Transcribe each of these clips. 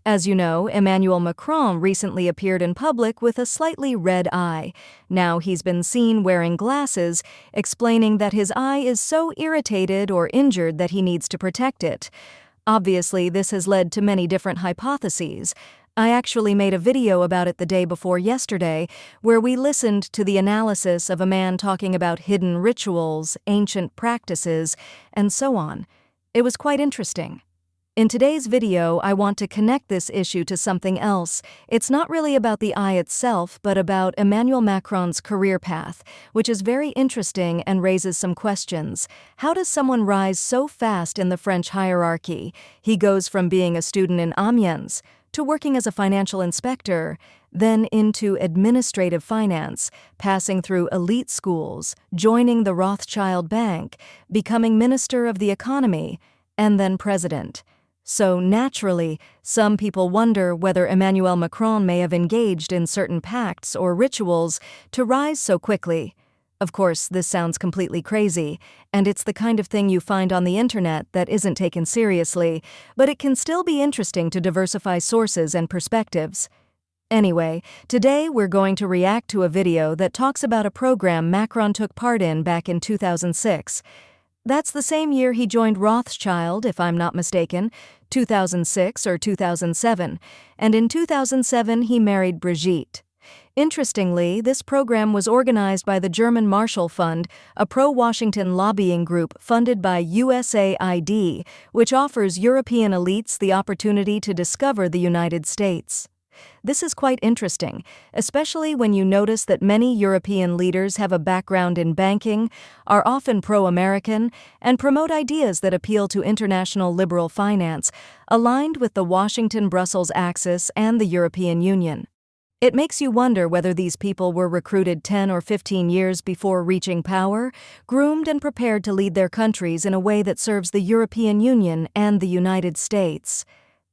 As you know, Emmanuel Macron recently appeared in public with a slightly red eye. Now he's been seen wearing glasses, explaining that his eye is so irritated or injured that he needs to protect it. Obviously, this has led to many different hypotheses. I actually made a video about it the day before yesterday, where we listened to the analysis of a man talking about hidden rituals, ancient practices, and so on. It was quite interesting. In today's video, I want to connect this issue to something else. It's not really about the eye itself, but about Emmanuel Macron's career path, which is very interesting and raises some questions. How does someone rise so fast in the French hierarchy? He goes from being a student in Amiens to working as a financial inspector, then into administrative finance, passing through elite schools, joining the Rothschild Bank, becoming Minister of the Economy, and then President. So naturally, some people wonder whether Emmanuel Macron may have engaged in certain pacts or rituals to rise so quickly. Of course, this sounds completely crazy, and it's the kind of thing you find on the internet that isn't taken seriously, but it can still be interesting to diversify sources and perspectives. Anyway, today we're going to react to a video that talks about a program Macron took part in back in 2006. That's the same year he joined Rothschild, if I'm not mistaken, 2006 or 2007, and in 2007 he married Brigitte. Interestingly, this program was organized by the German Marshall Fund, a pro-Washington lobbying group funded by USAID, which offers European elites the opportunity to discover the United States. This is quite interesting, especially when you notice that many European leaders have a background in banking, are often pro-American, and promote ideas that appeal to international liberal finance, aligned with the Washington-Brussels axis and the European Union. It makes you wonder whether these people were recruited 10 or 15 years before reaching power, groomed and prepared to lead their countries in a way that serves the European Union and the United States.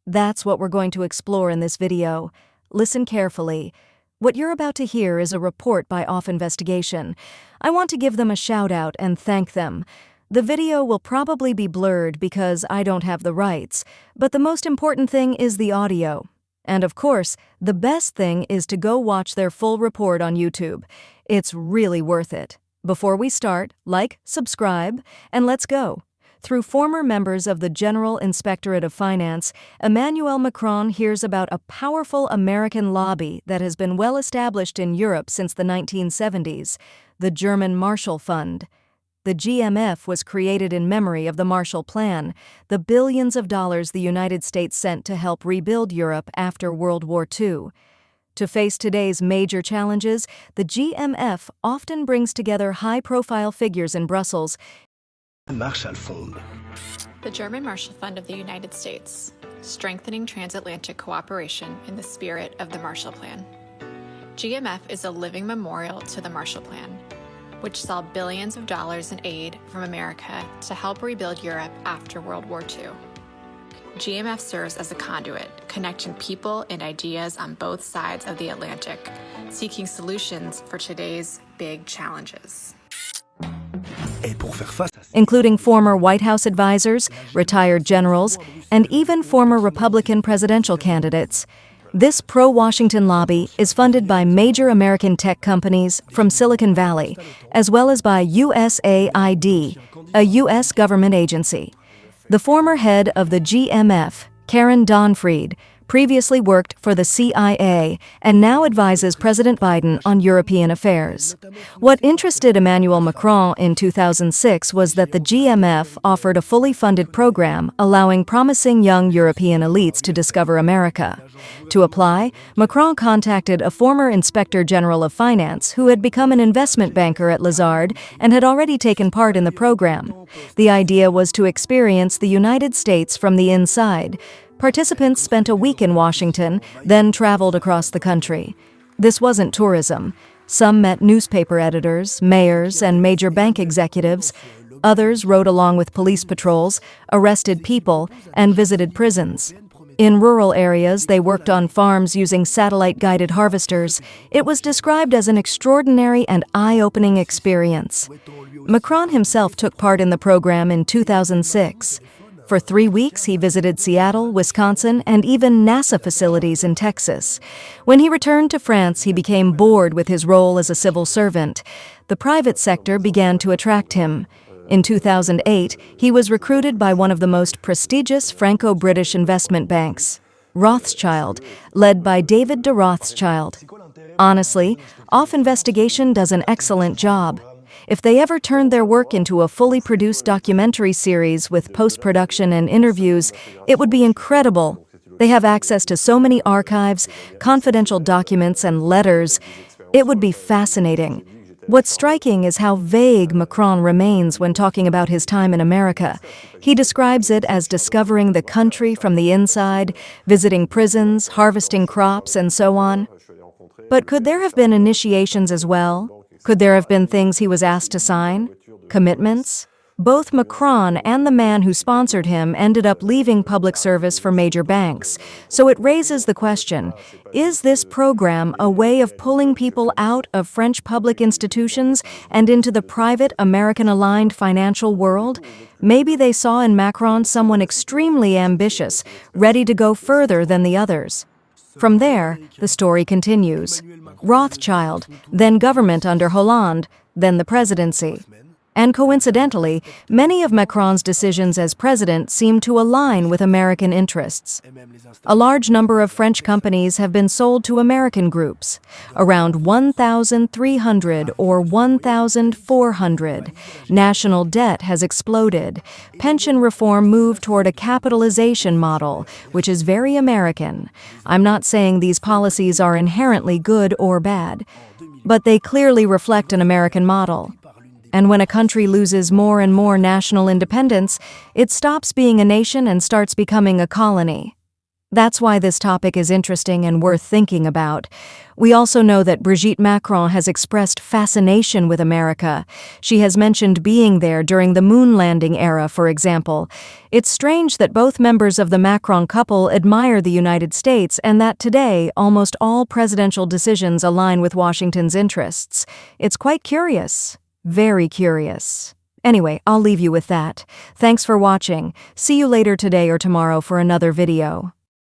That's what we're going to explore in this video. Listen carefully. What you're about to hear is a report by Off Investigation. I want to give them a shout-out and thank them. The video will probably be blurred because I don't have the rights, but the most important thing is the audio. And of course, the best thing is to go watch their full report on YouTube. It's really worth it. Before we start, like, subscribe, and let's go. Through former members of the General Inspectorate of Finance, Emmanuel Macron hears about a powerful American lobby that has been well established in Europe since the 1970s, the German Marshall Fund. The GMF was created in memory of the Marshall Plan, the billions of dollars the United States sent to help rebuild Europe after World War II. To face today's major challenges, the GMF often brings together high-profile figures in Brussels. Marshall Fund. The German Marshall Fund of the United States, strengthening transatlantic cooperation in the spirit of the Marshall Plan. GMF is a living memorial to the Marshall Plan, which saw billions of dollars in aid from America to help rebuild Europe after World War II. GMF serves as a conduit, connecting people and ideas on both sides of the Atlantic, seeking solutions for today's big challenges. Including former White House advisors, retired generals, and even former Republican presidential candidates. This pro-Washington lobby is funded by major American tech companies from Silicon Valley, as well as by USAID, a U.S. government agency. The former head of the GMF, Karen Donfried, previously worked for the CIA and now advises President Biden on European affairs. What interested Emmanuel Macron in 2006 was that the GMF offered a fully funded program allowing promising young European elites to discover America. To apply, Macron contacted a former Inspector General of Finance who had become an investment banker at Lazard and had already taken part in the program. The idea was to experience the United States from the inside. Participants spent a week in Washington, then traveled across the country. This wasn't tourism. Some met newspaper editors, mayors, and major bank executives. Others rode along with police patrols, arrested people, and visited prisons. In rural areas, they worked on farms using satellite-guided harvesters. It was described as an extraordinary and eye-opening experience. Macron himself took part in the program in 2006. For 3 weeks, he visited Seattle, Wisconsin, and even NASA facilities in Texas. When he returned to France, he became bored with his role as a civil servant. The private sector began to attract him. In 2008, he was recruited by one of the most prestigious Franco-British investment banks, Rothschild, led by David de Rothschild. Honestly, Off Investigation does an excellent job. If they ever turned their work into a fully produced documentary series with post-production and interviews, it would be incredible. They have access to so many archives, confidential documents, and letters. It would be fascinating. What's striking is how vague Macron remains when talking about his time in America. He describes it as discovering the country from the inside, visiting prisons, harvesting crops, and so on. But could there have been initiations as well? Could there have been things he was asked to sign? Commitments? Both Macron and the man who sponsored him ended up leaving public service for major banks. So it raises the question, is this program a way of pulling people out of French public institutions and into the private American-aligned financial world? Maybe they saw in Macron someone extremely ambitious, ready to go further than the others. From there, the story continues. Rothschild, then government under Hollande, then the presidency. And coincidentally, many of Macron's decisions as president seem to align with American interests. A large number of French companies have been sold to American groups, around 1,300 or 1,400. National debt has exploded. Pension reform moved toward a capitalization model, which is very American. I'm not saying these policies are inherently good or bad, but they clearly reflect an American model. And when a country loses more and more national independence, it stops being a nation and starts becoming a colony. That's why this topic is interesting and worth thinking about. We also know that Brigitte Macron has expressed fascination with America. She has mentioned being there during the moon landing era, for example. It's strange that both members of the Macron couple admire the United States and that today almost all presidential decisions align with Washington's interests. It's quite curious. Very curious. Anyway, I'll leave you with that. Thanks for watching. See you later today or tomorrow for another video.